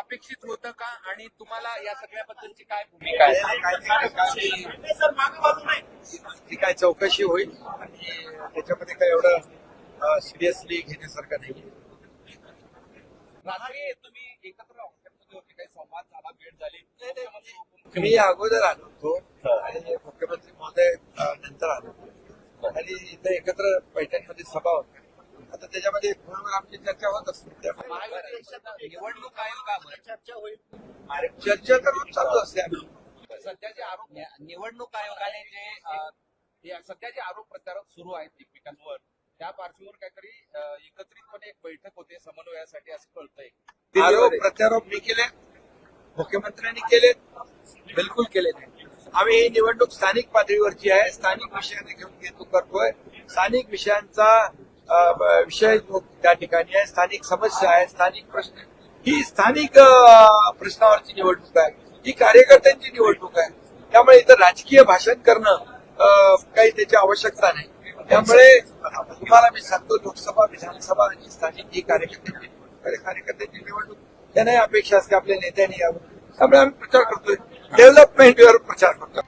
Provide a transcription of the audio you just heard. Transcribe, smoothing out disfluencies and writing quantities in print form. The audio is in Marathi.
अपेक्षित होतं का आणि तुम्हाला या सगळ्याबद्दलची काय भूमिका आहे? ती काय चौकशी होईल आणि त्याच्यामध्ये काय एवढं सिरियसली घेण्यासारखं नाही. रात्री तुम्ही एकत्र हॉस्टेलमध्ये होते, काही संवाद झाला, भेट झाली? मी अगोदर आलो होतो आणि मुख्यमंत्री महोदय नंतर आलो होतो आणि इथं एकत्र बैठकीमध्ये सभा होती. आता त्याच्यामध्ये फोनवर आमची चर्चा होत असते. त्यामुळे महाविकास निवडणूक आयोगावर चर्चा होईल. चर्चा तर चालू असते. आम्ही सध्याचे आरोप निवडणूक आयोगाने सध्या जे आरोप प्रत्यारोप सुरू आहेत एकमेकांवर, त्या पार्श्वभूमीवर काहीतरी एकत्रितपणे एक बैठक होते समन्वयासाठी असं कळतंय. आरोप प्रत्यारोप मी केले, मुख्यमंत्र्यांनी केले, बिलकुल केले नाही. आम्ही ही निवडणूक स्थानिक पातळीवरची आहे, स्थानिक विषयाने घेऊन करतोय. स्थानिक विषयांचा विषय त्या ठिकाणी आहे, स्थानिक समस्या आहे, स्थानिक प्रश्न. ही स्थानिक प्रश्नावरची निवडणूक आहे, ही कार्यकर्त्यांची निवडणूक आहे. त्यामुळे इथं राजकीय भाषण करणं काही त्याची आवश्यकता नाही. त्यामुळे तुम्हाला मी सांगतो, लोकसभा, विधानसभा आणि स्थानिक ही कार्यकर्त्यांची निवडणूक त्यांनाही अपेक्षा असते आपल्या नेत्यांनी यावं. त्यामुळे आम्ही प्रचार करतोय, डेव्हलपमेंटवर प्रचार करतो.